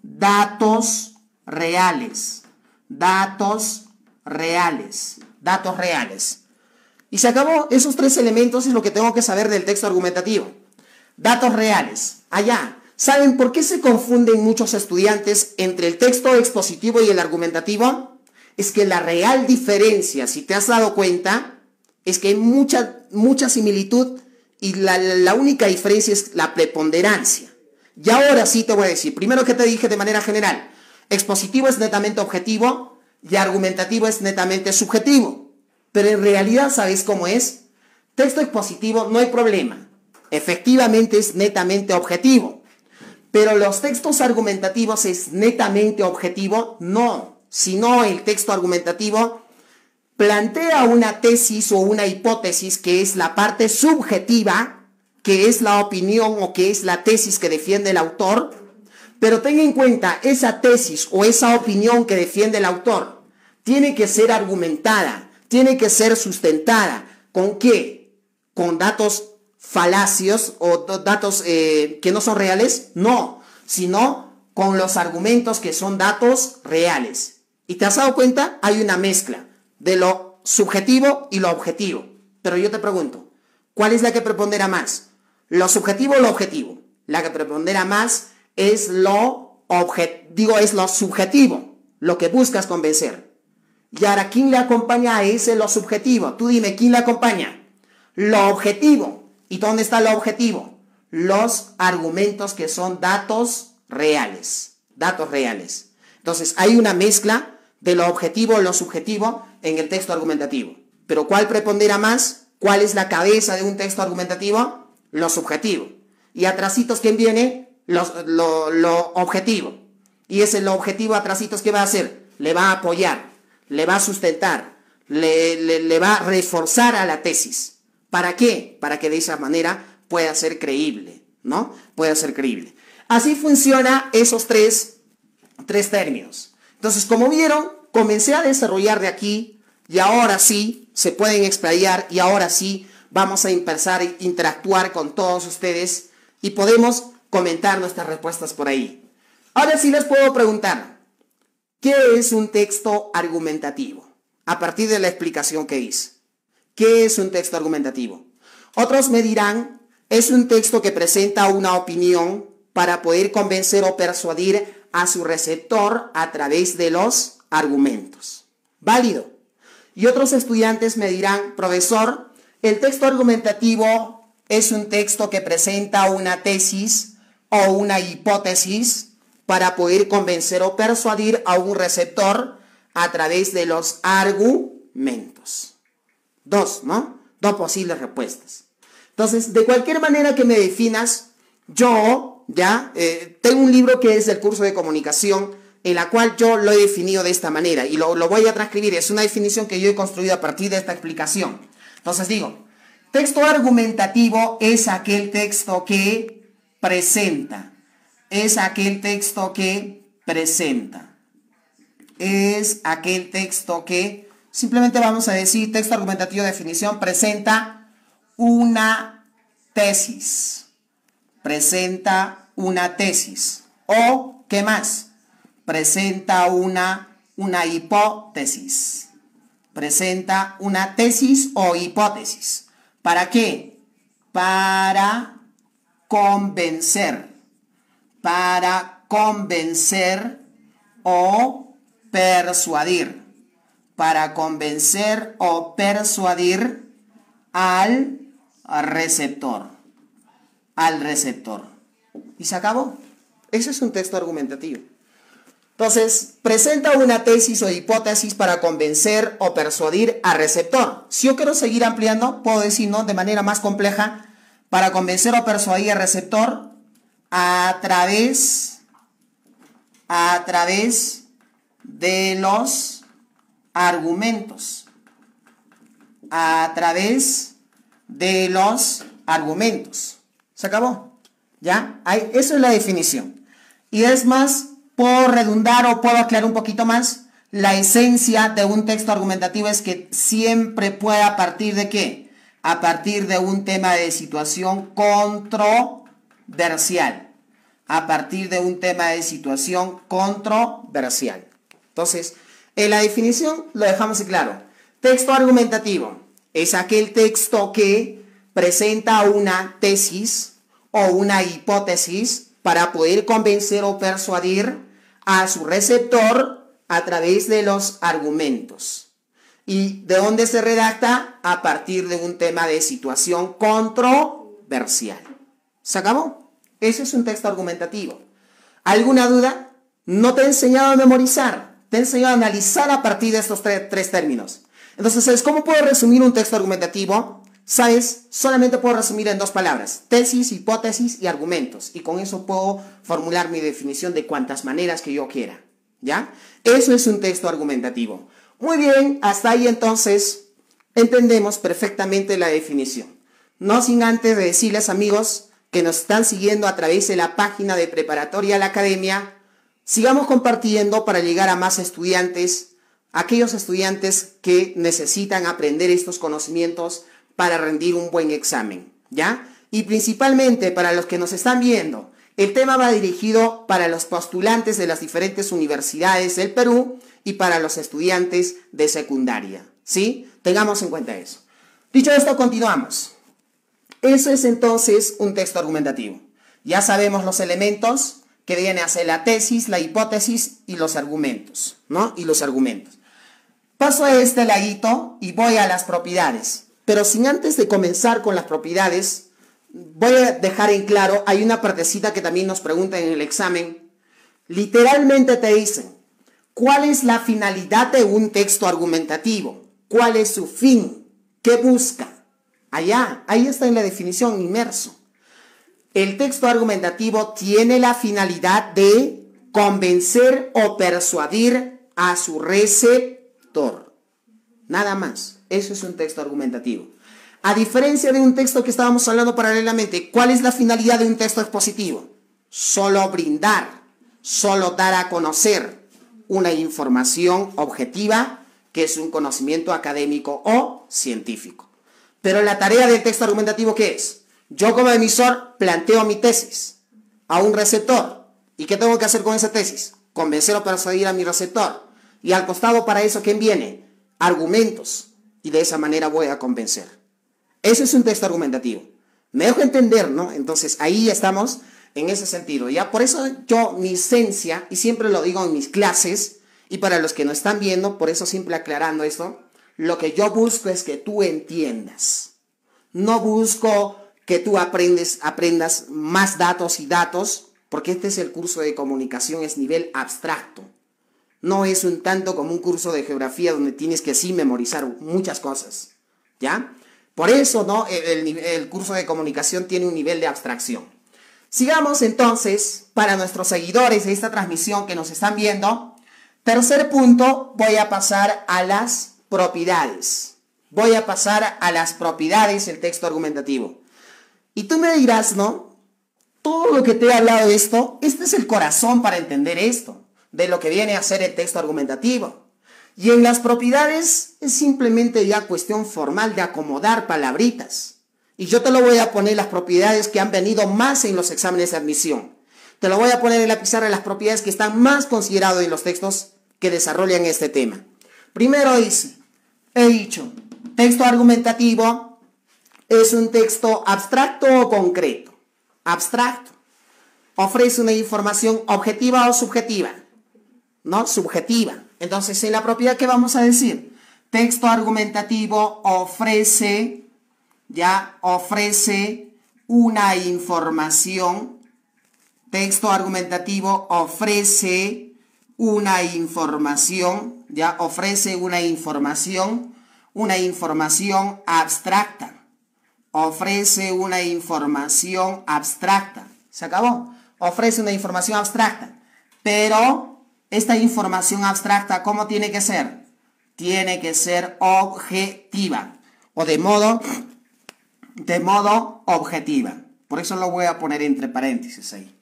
datos reales. Datos reales. Datos reales. Y se acabó. Esos tres elementos es lo que tengo que saber del texto argumentativo. Datos reales. Allá. ¿Saben por qué se confunden muchos estudiantes entre el texto expositivo y el argumentativo? Es que la real diferencia, si te has dado cuenta, es que hay mucha similitud y la única diferencia es la preponderancia. Y ahora sí te voy a decir, primero que te dije de manera general, expositivo es netamente objetivo y argumentativo es netamente subjetivo. Pero en realidad, ¿sabes cómo es? Texto expositivo no hay problema. Efectivamente es netamente objetivo. Pero los textos argumentativos es netamente objetivo, no. Sino el texto argumentativo plantea una tesis o una hipótesis que es la parte subjetiva, que es la opinión o que es la tesis que defiende el autor. Pero ten en cuenta, esa tesis o esa opinión que defiende el autor tiene que ser argumentada, tiene que ser sustentada. ¿Con qué? ¿Con datos falacios o datos que no son reales? No, sino con los argumentos que son datos reales. ¿Y te has dado cuenta? Hay una mezcla de lo subjetivo y lo objetivo. Pero yo te pregunto, ¿cuál es la que prepondera más? ¿Lo subjetivo o lo objetivo? La que prepondera más es lo subjetivo, lo que buscas convencer. Y ahora, ¿quién le acompaña a ese lo subjetivo? Tú dime, ¿quién le acompaña? Lo objetivo. ¿Y dónde está lo objetivo? Los argumentos que son datos reales. Datos reales. Entonces, hay una mezcla de lo objetivo y lo subjetivo en el texto argumentativo. Pero ¿cuál prepondera más? ¿Cuál es la cabeza de un texto argumentativo? Lo subjetivo. Y atrasitos, ¿quién viene? Lo objetivo. Y ese lo objetivo atrasitos, ¿qué va a hacer? Le va a apoyar, le va a sustentar, le va a reforzar a la tesis. ¿Para qué? Para que de esa manera pueda ser creíble, ¿no? Pueda ser creíble. Así funciona esos tres términos. Entonces, como vieron, comencé a desarrollar de aquí y ahora sí se pueden explayar y ahora sí vamos a empezar a interactuar con todos ustedes y podemos comentar nuestras respuestas por ahí. Ahora sí les puedo preguntar, ¿qué es un texto argumentativo? A partir de la explicación que hice. ¿Qué es un texto argumentativo? Otros me dirán, es un texto que presenta una opinión para poder convencer o persuadir a su receptor a través de los argumentos. Válido. Y otros estudiantes me dirán, profesor, el texto argumentativo es un texto que presenta una tesis o una hipótesis para poder convencer o persuadir a un receptor a través de los argumentos. Dos, ¿no? Dos posibles respuestas. Entonces, de cualquier manera que me definas, yo ya tengo un libro que es del curso de comunicación, en la cual yo lo he definido de esta manera y lo voy a transcribir. Es una definición que yo he construido a partir de esta explicación. Entonces digo, texto argumentativo es aquel texto que presenta. Es aquel texto que presenta. Es aquel texto que, simplemente vamos a decir, texto argumentativo de definición, presenta una tesis. Presenta una tesis. O, ¿qué más? Presenta una hipótesis. Presenta una tesis o hipótesis. ¿Para qué? Para convencer. Para convencer o persuadir. para convencer o persuadir al receptor. Al receptor. Y se acabó. Ese es un texto argumentativo. Entonces, presenta una tesis o hipótesis para convencer o persuadir al receptor. Si yo quiero seguir ampliando, puedo decir, ¿no?, de manera más compleja, para convencer o persuadir al receptor a través de los argumentos. A través de los argumentos. ¿Se acabó? ¿Ya? Eso es la definición. Y es más, puedo redundar o puedo aclarar un poquito más. La esencia de un texto argumentativo es que siempre pueda partir de ¿qué? A partir de un tema de situación controversial. A partir de un tema de situación controversial. Entonces, en la definición lo dejamos claro. Texto argumentativo es aquel texto que presenta una tesis o una hipótesis para poder convencer o persuadir a su receptor a través de los argumentos. ¿Y de dónde se redacta? A partir de un tema de situación controversial. ¿Se acabó? Ese es un texto argumentativo. ¿Alguna duda? No te he enseñado a memorizar, te he enseñado a analizar a partir de estos tres términos. Entonces, ¿sabes cómo puedo resumir un texto argumentativo? ¿Sabes? Solamente puedo resumir en 2 palabras. Tesis, hipótesis y argumentos. Y con eso puedo formular mi definición de cuantas maneras que yo quiera. ¿Ya? Eso es un texto argumentativo. Muy bien, hasta ahí entonces entendemos perfectamente la definición. No sin antes de decirles, amigos, que nos están siguiendo a través de la página de Preparatoria a la Academia, sigamos compartiendo para llegar a más estudiantes, aquellos estudiantes que necesitan aprender estos conocimientos para rendir un buen examen, ¿ya? Y principalmente para los que nos están viendo, el tema va dirigido para los postulantes de las diferentes universidades del Perú y para los estudiantes de secundaria, ¿sí? Tengamos en cuenta eso. Dicho esto, continuamos. Eso es entonces un texto argumentativo. Ya sabemos los elementos que viene a ser la tesis, la hipótesis y los argumentos, ¿no? Y los argumentos. Paso a este ladito y voy a las propiedades. Pero sin antes de comenzar con las propiedades, voy a dejar en claro, hay una partecita que también nos preguntan en el examen. Literalmente te dicen, ¿cuál es la finalidad de un texto argumentativo? ¿Cuál es su fin? ¿Qué busca? Ahí está en la definición, inmerso. El texto argumentativo tiene la finalidad de convencer o persuadir a su receptor. Nada más. Eso es un texto argumentativo. A diferencia de un texto que estábamos hablando paralelamente, ¿cuál es la finalidad de un texto expositivo? Solo brindar, solo dar a conocer una información objetiva que es un conocimiento académico o científico. Pero la tarea del texto argumentativo, ¿qué es? Yo como emisor planteo mi tesis a un receptor. ¿Y qué tengo que hacer con esa tesis? Convencer o persuadir a mi receptor. Y al costado para eso, ¿quién viene? Argumentos. Y de esa manera voy a convencer. Ese es un texto argumentativo. Me dejo entender, ¿no? Entonces ahí estamos en ese sentido. Ya por eso yo, mi esencia, y siempre lo digo en mis clases, y para los que no están viendo, por eso siempre aclarando esto, lo que yo busco es que tú entiendas. No busco que tú aprendas más datos y datos, porque este es el curso de comunicación, es nivel abstracto. No es un tanto como un curso de geografía donde tienes que sí memorizar muchas cosas, ¿ya? Por eso, ¿no? El curso de comunicación tiene un nivel de abstracción. Sigamos entonces, para nuestros seguidores de esta transmisión que nos están viendo, tercer punto, voy a pasar a las propiedades. Voy a pasar a las propiedades del texto argumentativo. Y tú me dirás, ¿no? Todo lo que te he hablado de esto, este es el corazón para entender esto, de lo que viene a ser el texto argumentativo. Y en las propiedades es simplemente ya cuestión formal de acomodar palabritas. Y yo te lo voy a poner las propiedades que han venido más en los exámenes de admisión. Te lo voy a poner en la pizarra las propiedades que están más consideradas en los textos que desarrollan este tema. Primero dice, he dicho, texto argumentativo es un texto abstracto o concreto. Abstracto. Ofrece una información objetiva o subjetiva. ¿No? Subjetiva. Entonces, en la propiedad, ¿qué vamos a decir? Texto argumentativo ofrece una información. Texto argumentativo ofrece una información, ofrece una información abstracta. Ofrece una información abstracta. ¿Se acabó? Ofrece una información abstracta. Pero esta información abstracta, ¿cómo tiene que ser? Tiene que ser objetiva. O de modo objetiva. Por eso lo voy a poner entre paréntesis ahí.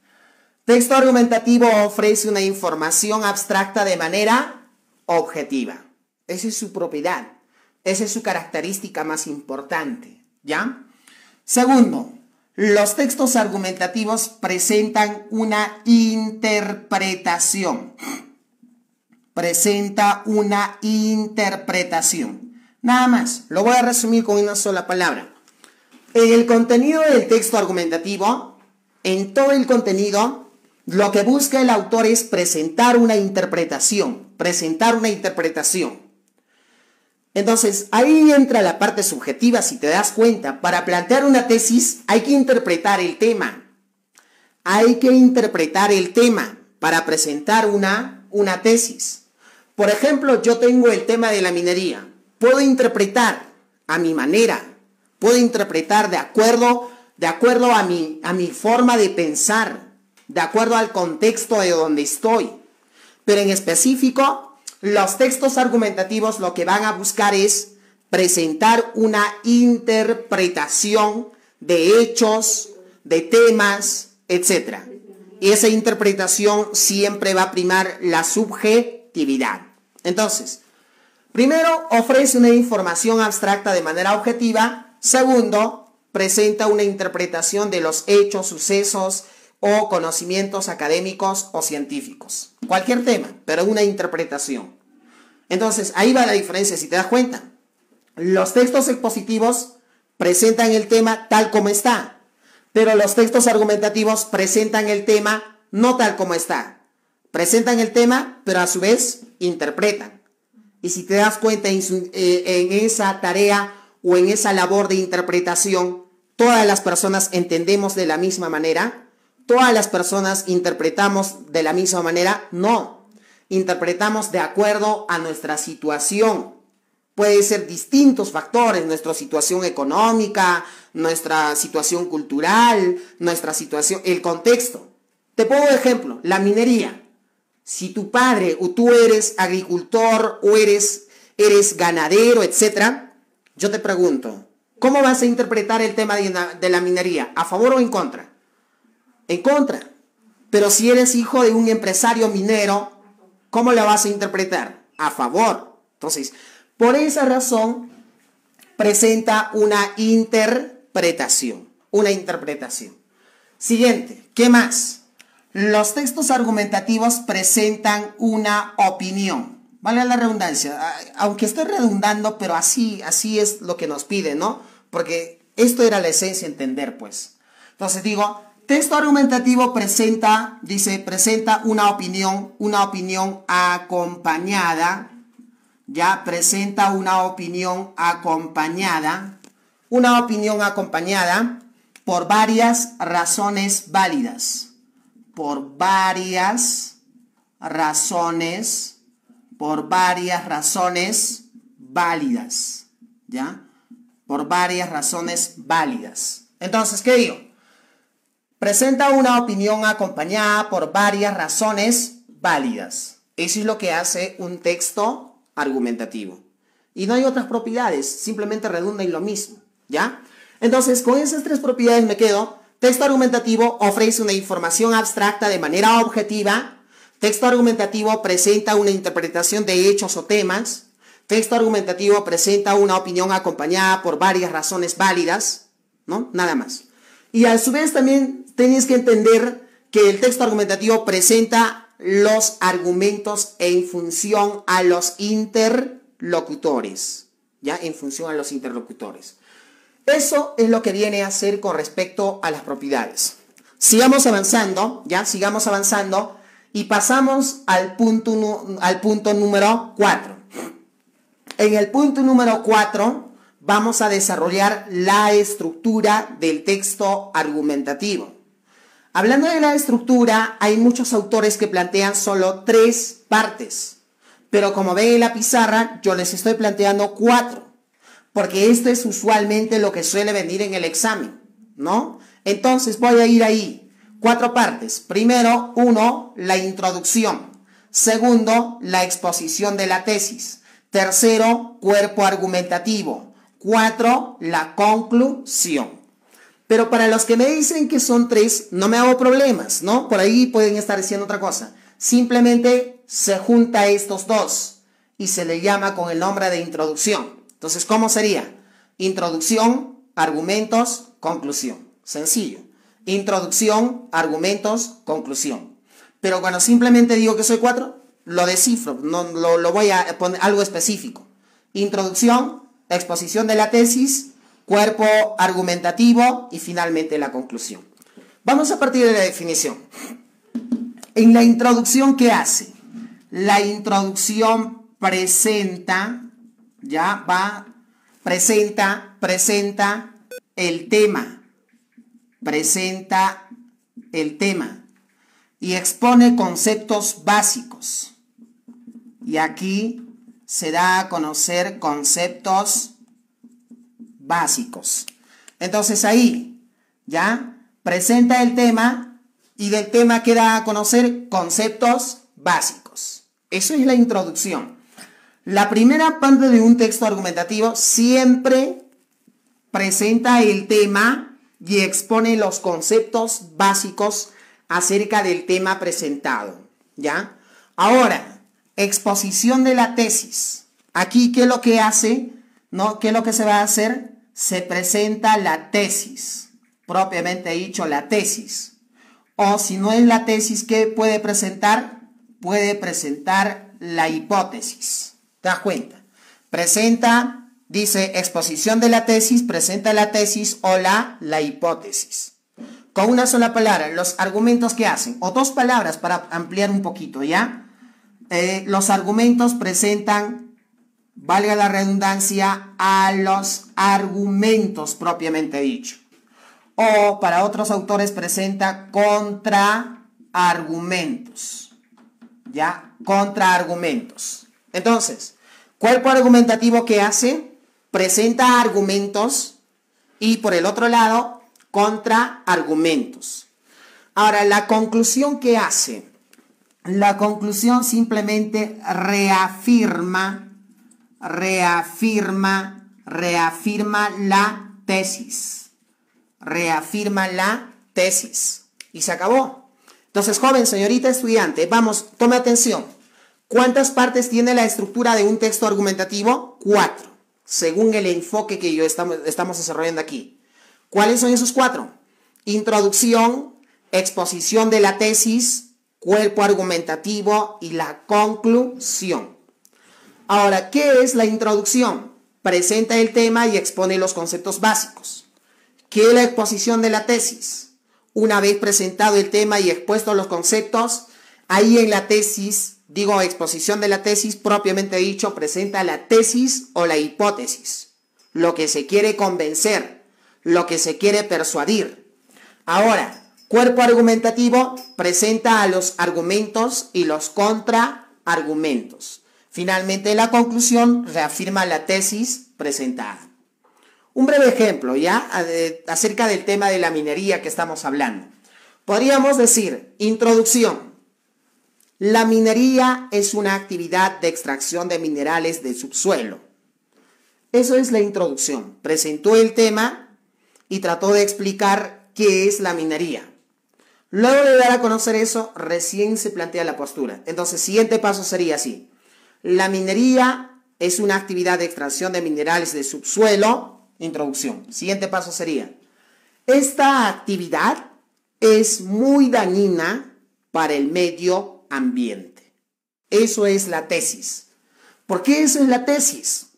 Texto argumentativo ofrece una información abstracta de manera objetiva. Esa es su propiedad. Esa es su característica más importante. ¿Ya? Segundo, los textos argumentativos presentan una interpretación. Presenta una interpretación. Nada más, lo voy a resumir con una sola palabra. En el contenido del texto argumentativo, en todo el contenido, lo que busca el autor es presentar una interpretación. Entonces, ahí entra la parte subjetiva, si te das cuenta. Para plantear una tesis hay que interpretar el tema. Para presentar una tesis. Por ejemplo, yo tengo el tema de la minería. Puedo interpretar a mi manera. Puedo interpretar de acuerdo a mi forma de pensar. De acuerdo al contexto de donde estoy. Pero en específico, los textos argumentativos lo que van a buscar es presentar una interpretación de hechos, de temas, etc. Y esa interpretación siempre va a primar la subjetividad. Entonces, primero, ofrece una información abstracta de manera objetiva. Segundo, presenta una interpretación de los hechos, sucesos o conocimientos académicos o científicos. Cualquier tema, pero una interpretación. Entonces, ahí va la diferencia, si te das cuenta. Los textos expositivos presentan el tema tal como está, pero los textos argumentativos presentan el tema no tal como está. Presentan el tema, pero a su vez interpretan. Y si te das cuenta en esa tarea o en esa labor de interpretación, todas las personas entendemos de la misma manera. ¿Todas las personas interpretamos de la misma manera? No. Interpretamos de acuerdo a nuestra situación. Puede ser distintos factores, nuestra situación económica, nuestra situación cultural, nuestra situación, el contexto. Te pongo de ejemplo, la minería. Si tu padre o tú eres agricultor o eres ganadero, etc., yo te pregunto, ¿cómo vas a interpretar el tema de la minería? ¿A favor o en contra? En contra. Pero si eres hijo de un empresario minero, ¿cómo la vas a interpretar? A favor. Entonces, por esa razón, presenta una interpretación. Siguiente, ¿qué más? Los textos argumentativos presentan una opinión. Vale la redundancia, aunque estoy redundando, pero así es lo que nos pide, ¿no? Porque esto era la esencia, entender, pues. Entonces digo, texto argumentativo presenta una opinión acompañada, presenta una opinión acompañada por varias razones válidas. Por varias razones válidas, ¿ya? Por varias razones válidas. Entonces, ¿qué digo? Presenta una opinión acompañada por varias razones válidas. Eso es lo que hace un texto argumentativo. Y no hay otras propiedades, simplemente redunda en lo mismo, ¿ya? Entonces, con esas tres propiedades me quedo. Texto argumentativo ofrece una información abstracta de manera objetiva. Texto argumentativo presenta una interpretación de hechos o temas. Texto argumentativo presenta una opinión acompañada por varias razones válidas, ¿no? Nada más. Y a su vez también tienes que entender que el texto argumentativo presenta los argumentos en función a los interlocutores, ¿ya? En función a los interlocutores. Eso es lo que viene a ser con respecto a las propiedades. Sigamos avanzando y pasamos al punto número 4. En el punto número 4 vamos a desarrollar la estructura del texto argumentativo. Hablando de la estructura, hay muchos autores que plantean solo 3 partes, pero como ven en la pizarra, yo les estoy planteando 4, porque esto es usualmente lo que suele venir en el examen, ¿no? Entonces voy a ir ahí, 4 partes. Primero, 1, la introducción. Segundo, la exposición de la tesis. Tercero, cuerpo argumentativo. 4, la conclusión. Pero para los que me dicen que son 3, no me hago problemas, ¿no? Por ahí pueden estar diciendo otra cosa. Simplemente se junta estos 2 y se le llama con el nombre de introducción. Entonces, ¿cómo sería? Introducción, argumentos, conclusión. Sencillo. Introducción, argumentos, conclusión. Pero cuando simplemente digo que soy 4, lo descifro, no lo voy a poner algo específico. Introducción, exposición de la tesis, cuerpo argumentativo y finalmente la conclusión. Vamos a partir de la definición. En la introducción, ¿qué hace? La introducción presenta el tema. Presenta el tema y expone conceptos básicos. Y aquí se da a conocer conceptos básicos. Entonces ahí, ya, presenta el tema y del tema queda a conocer conceptos básicos. Eso es la introducción. La primera parte de un texto argumentativo siempre presenta el tema y expone los conceptos básicos acerca del tema presentado, ¿ya? Ahora, exposición de la tesis. Aquí, ¿qué es lo que hace? ¿No? ¿Qué es lo que se va a hacer? Se presenta la tesis, propiamente dicho, la tesis. O si no es la tesis, ¿qué puede presentar? Puede presentar la hipótesis. ¿Te das cuenta? Presenta, dice exposición de la tesis, presenta la tesis o la hipótesis. Con una sola palabra, los argumentos que hacen, o 2 palabras para ampliar un poquito, ¿ya? Los argumentos presentan, valga la redundancia, a los argumentos propiamente dicho. O para otros autores presenta contraargumentos, ¿ya? Contraargumentos. Entonces, cuerpo argumentativo, ¿qué hace? Presenta argumentos y por el otro lado, contraargumentos. Ahora, la conclusión, ¿qué hace? La conclusión simplemente reafirma la tesis. Reafirma la tesis. Y se acabó. Entonces, joven, señorita estudiante, vamos, tome atención. ¿Cuántas partes tiene la estructura de un texto argumentativo? 4, según el enfoque que estamos desarrollando aquí. ¿Cuáles son esos 4? Introducción, exposición de la tesis, cuerpo argumentativo y la conclusión. Ahora, ¿qué es la introducción? Presenta el tema y expone los conceptos básicos. ¿Qué es la exposición de la tesis? Una vez presentado el tema y expuestos los conceptos, ahí en la tesis, exposición de la tesis propiamente dicho, presenta la tesis o la hipótesis, lo que se quiere convencer, lo que se quiere persuadir. Ahora, cuerpo argumentativo presenta a los argumentos y los contraargumentos. Finalmente, la conclusión reafirma la tesis presentada. Un breve ejemplo, ¿ya? Acerca del tema de la minería que estamos hablando. Podríamos decir, introducción. La minería es una actividad de extracción de minerales del subsuelo. Eso es la introducción. Presentó el tema y trató de explicar qué es la minería. Luego de dar a conocer eso, recién se plantea la postura. Entonces, siguiente paso sería así. La minería es una actividad de extracción de minerales del subsuelo. Introducción. Siguiente paso sería, esta actividad es muy dañina para el medio ambiente. Eso es la tesis. ¿Por qué eso es la tesis?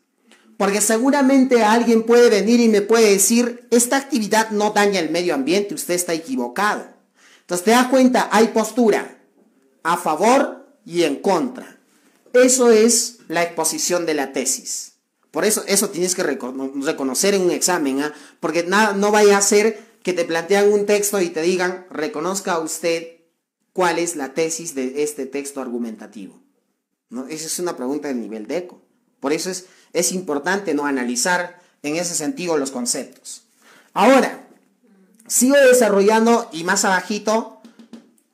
Porque seguramente alguien puede venir y me puede decir, esta actividad no daña el medio ambiente, usted está equivocado. Entonces te das cuenta, hay postura a favor y en contra. Eso es la exposición de la tesis. Por eso tienes que reconocer en un examen, ¿ah? Porque nada, no vaya a ser que te plantean un texto y te digan, reconozca usted cuál es la tesis de este texto argumentativo, ¿no? Esa es una pregunta del nivel de ECO. Por eso es importante, ¿no?, analizar en ese sentido los conceptos. Ahora, sigo desarrollando y más abajito,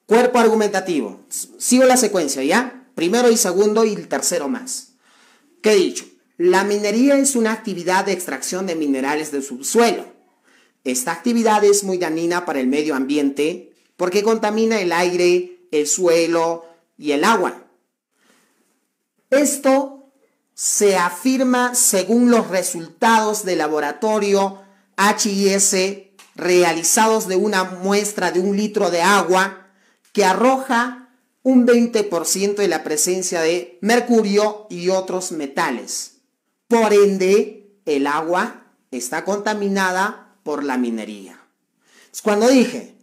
cuerpo argumentativo. Sigo la secuencia, ¿ya? Primero y segundo y el tercero más. ¿Qué he dicho? La minería es una actividad de extracción de minerales del subsuelo. Esta actividad es muy dañina para el medio ambiente porque contamina el aire, el suelo y el agua. Esto se afirma según los resultados del laboratorio HIS realizados de una muestra de 1 litro de agua que arroja un 20% de la presencia de mercurio y otros metales. Por ende, el agua está contaminada por la minería. Cuando dije,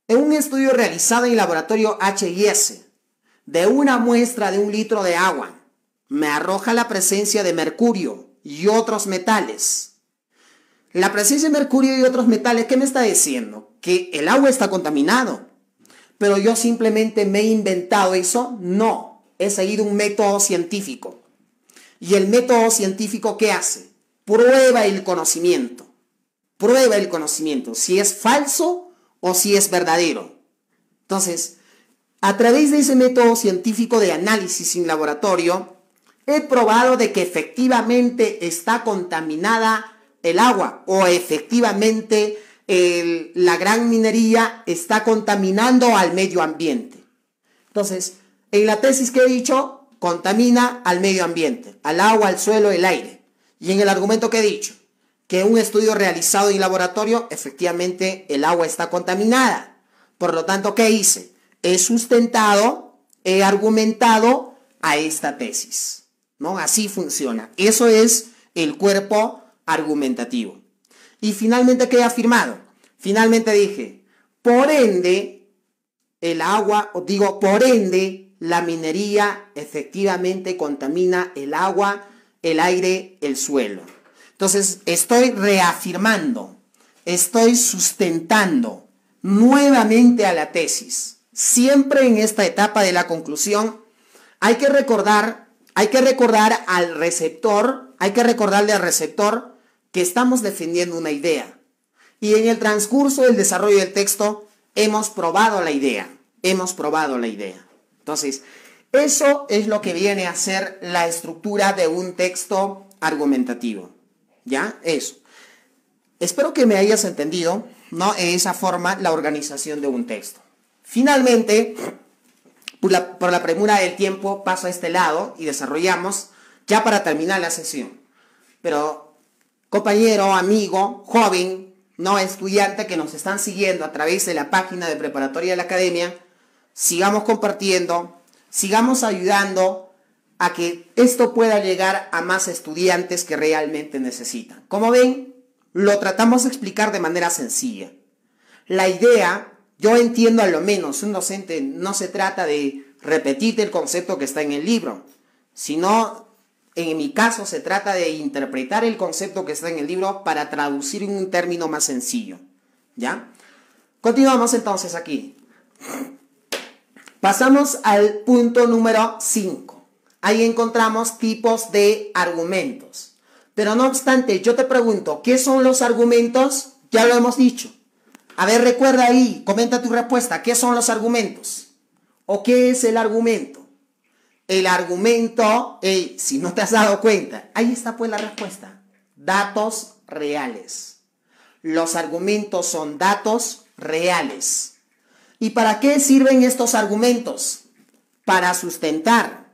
en un estudio realizado en el laboratorio HIS, de una muestra de 1 litro de agua, me arroja la presencia de mercurio y otros metales. La presencia de mercurio y otros metales, ¿qué me está diciendo? Que el agua está contaminado. Pero yo simplemente me he inventado eso. No, he seguido un método científico. ¿Y el método científico qué hace? Prueba el conocimiento. Prueba el conocimiento, si es falso o si es verdadero. Entonces, a través de ese método científico de análisis en laboratorio, he probado de que efectivamente está contaminada el agua o efectivamente la gran minería está contaminando al medio ambiente. Entonces, en la tesis que he dicho, contamina al medio ambiente, al agua, al suelo, el aire. Y en el argumento que he dicho, que un estudio realizado en laboratorio, efectivamente el agua está contaminada. Por lo tanto, ¿qué hice? He sustentado, he argumentado a esta tesis, ¿no? Así funciona. Eso es el cuerpo argumentativo. Y finalmente, ¿qué he afirmado? Finalmente dije, por ende, el agua, o digo, por ende, la minería efectivamente contamina el agua, el aire, el suelo. Entonces, estoy reafirmando, estoy sustentando nuevamente a la tesis. Siempre en esta etapa de la conclusión, hay que recordar al receptor, que estamos defendiendo una idea. Y en el transcurso del desarrollo del texto, hemos probado la idea. Entonces, eso es lo que viene a ser la estructura de un texto argumentativo. ¿Ya? Eso. Espero que me hayas entendido, ¿no? En esa forma, la organización de un texto. Finalmente, por la premura del tiempo, paso a este lado y desarrollamos ya para terminar la sesión. Pero, compañero, amigo, joven, no estudiante que nos están siguiendo a través de la página de Preparatoria de la Academia, sigamos compartiendo, sigamos ayudando a que esto pueda llegar a más estudiantes que realmente necesitan. Como ven, lo tratamos de explicar de manera sencilla. La idea, yo entiendo a lo menos, un docente no se trata de repetirte el concepto que está en el libro, sino, en mi caso, se trata de interpretar el concepto que está en el libro para traducir en un término más sencillo. ¿Ya? Continuamos entonces aquí. Pasamos al punto número 5. Ahí encontramos tipos de argumentos. Pero no obstante, yo te pregunto, ¿qué son los argumentos? Ya lo hemos dicho. A ver, recuerda ahí, comenta tu respuesta. ¿Qué son los argumentos? ¿O qué es el argumento? El argumento, si no te has dado cuenta, ahí está pues la respuesta. Datos reales. Los argumentos son datos reales. ¿Y para qué sirven estos argumentos? Para sustentar,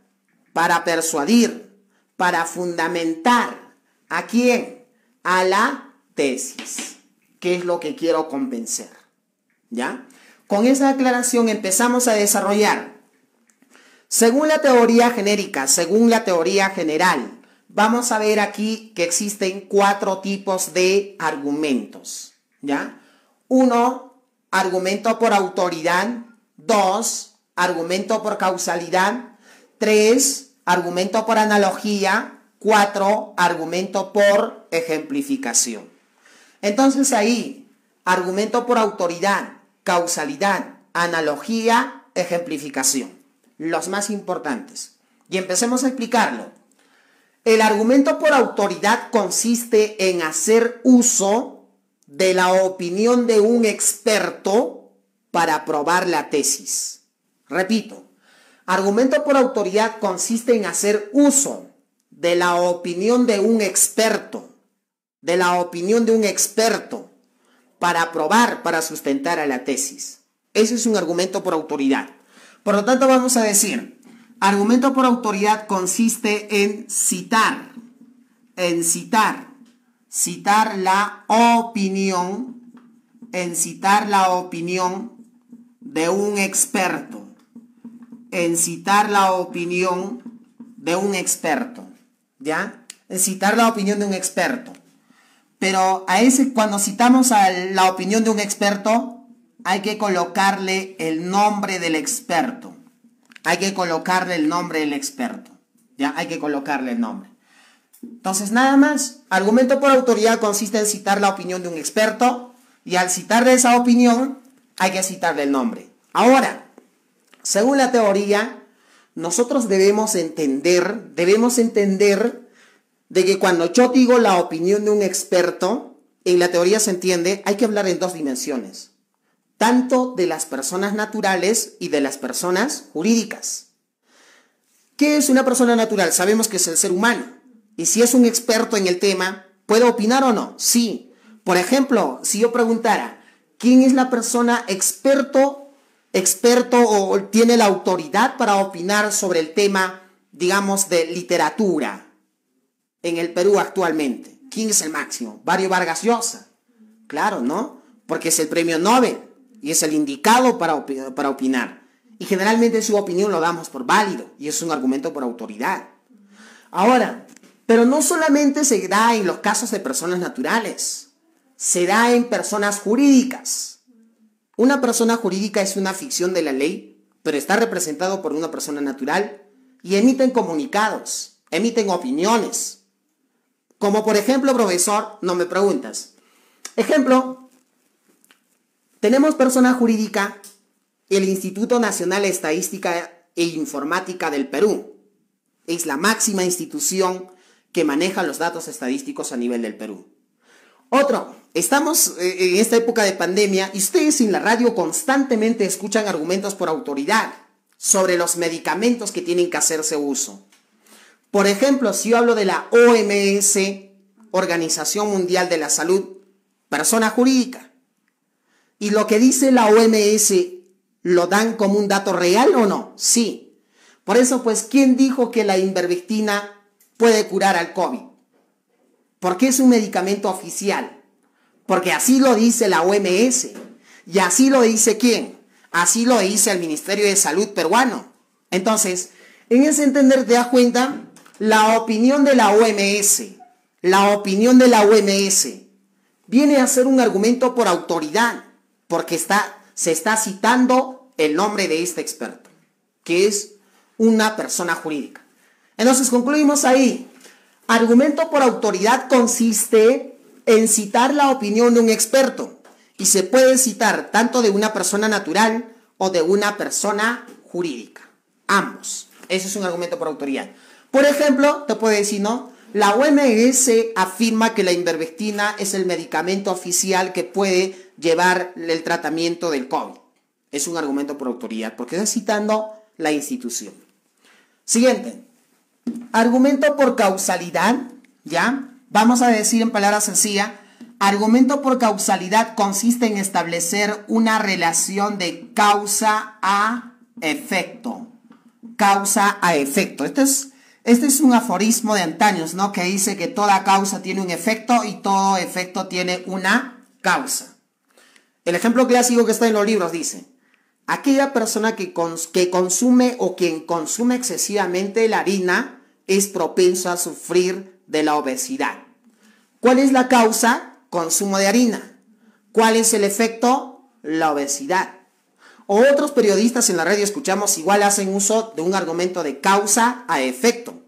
para persuadir, para fundamentar. ¿A quién? A la tesis. ¿Qué es lo que quiero convencer? ¿Ya? Con esa aclaración empezamos a desarrollar. Según la teoría genérica, según la teoría general, vamos a ver aquí que existen 4 tipos de argumentos. ¿Ya? 1, argumento por autoridad. 2, argumento por causalidad. 3, argumento por analogía. 4, argumento por ejemplificación. Entonces ahí, argumento por autoridad, causalidad, analogía, ejemplificación. Los más importantes. Y empecemos a explicarlo. El argumento por autoridad consiste en hacer uso de la opinión de un experto para probar la tesis. Repito, argumento por autoridad consiste en hacer uso de la opinión de un experto, para probar, para sustentar a la tesis. Ese es un argumento por autoridad. Por lo tanto, vamos a decir, argumento por autoridad consiste en citar la opinión de un experto, ¿ya? En citar la opinión de un experto. Pero cuando citamos la opinión de un experto, hay que colocarle el nombre del experto. ¿Ya? Hay que colocarle el nombre. Entonces, nada más. Argumento por autoridad consiste en citar la opinión de un experto, y al citarle esa opinión, hay que citarle el nombre. Ahora, según la teoría, nosotros debemos entender de que cuando yo digo la opinión de un experto, en la teoría se entiende, hay que hablar en 2 dimensiones. Tanto de las personas naturales y de las personas jurídicas. ¿Qué es una persona natural? Sabemos que es el ser humano. Y si es un experto en el tema, ¿puede opinar o no? Sí. Por ejemplo, si yo preguntara, ¿quién es la persona experto o tiene la autoridad para opinar sobre el tema, digamos, de literatura en el Perú actualmente? ¿Quién es el máximo? Mario Vargas Llosa. Claro, ¿no? Porque es el premio Nobel y es el indicado para opinar. Y generalmente su opinión lo damos por válido y es un argumento por autoridad. Ahora, pero no solamente se da en los casos de personas naturales, se da en personas jurídicas. Una persona jurídica es una ficción de la ley, pero está representado por una persona natural y emiten comunicados, emiten opiniones. Como por ejemplo, profesor, no me preguntas. Ejemplo, tenemos persona jurídica, el Instituto Nacional de Estadística e Informática del Perú. Es la máxima institución que maneja los datos estadísticos a nivel del Perú. Otro, estamos en esta época de pandemia y ustedes en la radio constantemente escuchan argumentos por autoridad sobre los medicamentos que tienen que hacerse uso. Por ejemplo, si yo hablo de la OMS, Organización Mundial de la Salud, persona jurídica, y lo que dice la OMS, ¿lo dan como un dato real o no? Sí. Por eso, pues, ¿quién dijo que la ivermectina puede curar al COVID? Porque es un medicamento oficial. Porque así lo dice la OMS. ¿Y así lo dice quién? Así lo dice el Ministerio de Salud peruano. Entonces, en ese entender te das cuenta, la opinión de la OMS viene a ser un argumento por autoridad. Porque se está citando el nombre de este experto, que es una persona jurídica. Entonces concluimos ahí. Argumento por autoridad consiste en citar la opinión de un experto. Y se puede citar tanto de una persona natural o de una persona jurídica. Ambos. Ese es un argumento por autoridad. Por ejemplo, te puedo decir, ¿no? La OMS afirma que la ivermectina es el medicamento oficial que puede llevar el tratamiento del COVID. Es un argumento por autoridad, porque está citando la institución. Siguiente. Argumento por causalidad, ¿ya? Vamos a decir en palabras sencillas, argumento por causalidad consiste en establecer una relación de causa a efecto. Causa a efecto. Este es un aforismo de antaños, ¿no? Que dice que toda causa tiene un efecto y todo efecto tiene una causa. El ejemplo clásico que está en los libros dice, aquella persona que consume o quien consume excesivamente la harina es propenso a sufrir de la obesidad. ¿Cuál es la causa? Consumo de harina. ¿Cuál es el efecto? La obesidad. O otros periodistas en la radio escuchamos igual hacen uso de un argumento de causa a efecto.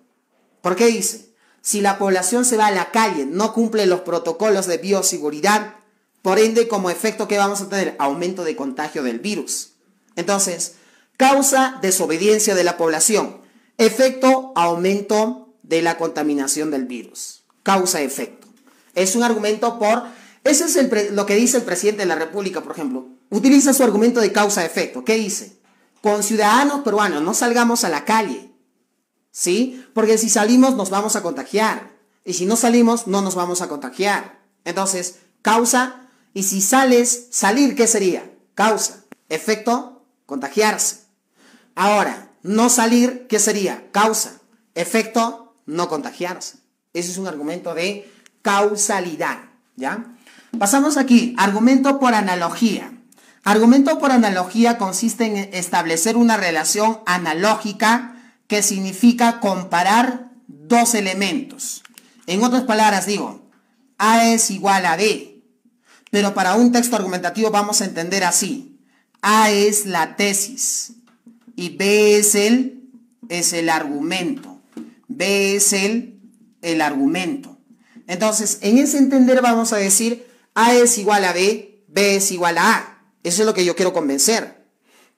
¿Por qué dice? si la población se va a la calle, no cumple los protocolos de bioseguridad, por ende, como efecto, ¿qué vamos a tener? Aumento de contagio del virus. Entonces, causa desobediencia de la población. Efecto, aumento de la contaminación del virus. Causa-efecto. Es un argumento por... Ese es lo que dice el presidente de la República, por ejemplo. Utiliza su argumento de causa-efecto. ¿Qué dice? Con ciudadanos peruanos no salgamos a la calle. ¿Sí? Porque si salimos nos vamos a contagiar. Y si no salimos no nos vamos a contagiar. Entonces, causa... Y si salir, ¿qué sería? Causa. Efecto, contagiarse. Ahora, no salir, ¿qué sería? Causa. Efecto, no contagiarse. Ese es un argumento de causalidad, ¿ya? Pasamos aquí, argumento por analogía. Argumento por analogía consiste en establecer una relación analógica que significa comparar dos elementos. En otras palabras, digo, A es igual a B. Pero para un texto argumentativo vamos a entender así. A es la tesis y B es el argumento. B es el argumento. Entonces, en ese entender vamos a decir A es igual a B, B es igual a A. Eso es lo que yo quiero convencer.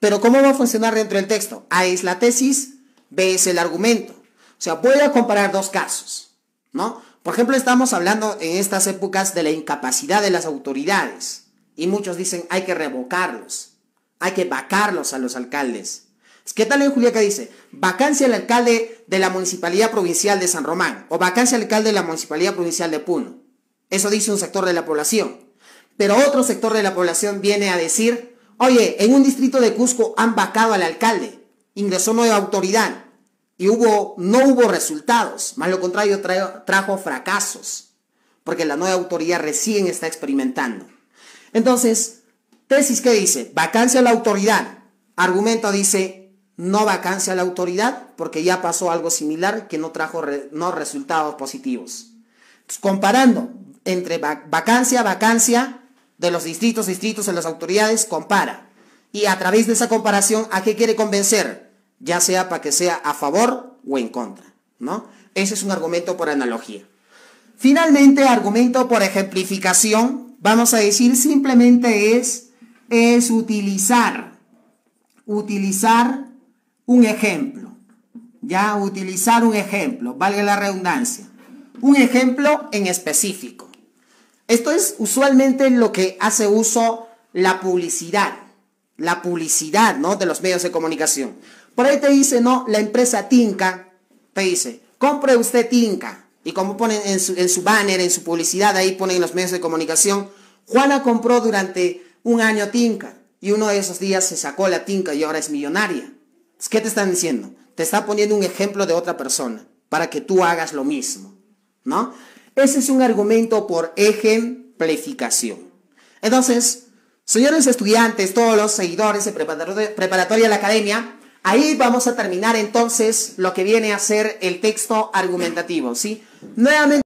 Pero ¿cómo va a funcionar dentro del texto? A es la tesis, B es el argumento. O sea, voy a comparar dos casos, ¿no? Por ejemplo, estamos hablando en estas épocas de la incapacidad de las autoridades. Y muchos dicen, hay que revocarlos. Hay que vacarlos a los alcaldes. ¿Qué tal en Juliaca dice? Vacancia al alcalde de la Municipalidad Provincial de San Román. O vacancia al alcalde de la Municipalidad Provincial de Puno. Eso dice un sector de la población. Pero otro sector de la población viene a decir, oye, en un distrito de Cusco han vacado al alcalde. Ingresó nueva autoridad. Y no hubo resultados, más lo contrario trajo fracasos, porque la nueva autoridad recién está experimentando. Entonces, tesis, ¿qué dice? Vacancia a la autoridad. Argumento dice, no vacancia a la autoridad, porque ya pasó algo similar que no trajo resultados positivos. Entonces, comparando entre vacancia de los distritos de las autoridades, compara. Y a través de esa comparación, ¿a qué quiere convencer? Ya sea para que sea a favor o en contra, ¿no? Ese es un argumento por analogía. Finalmente, argumento por ejemplificación, vamos a decir simplemente es utilizar un ejemplo, ya, utilizar un ejemplo, valga la redundancia, un ejemplo en específico. Esto es usualmente lo que hace uso la publicidad, ¿no? De los medios de comunicación. Por ahí te dice, no, la empresa Tinca, te dice, compre usted Tinca. Y como ponen en su banner, en su publicidad, ahí ponen los medios de comunicación, Juana compró durante un año Tinca. Y uno de esos días se sacó la Tinca y ahora es millonaria. ¿Qué te están diciendo? Te está poniendo un ejemplo de otra persona para que tú hagas lo mismo, ¿no? Ese es un argumento por ejemplificación. Entonces, señores estudiantes, todos los seguidores de Preparatoria de la Academia, ahí vamos a terminar entonces lo que viene a ser el texto argumentativo, ¿sí? Nuevamente.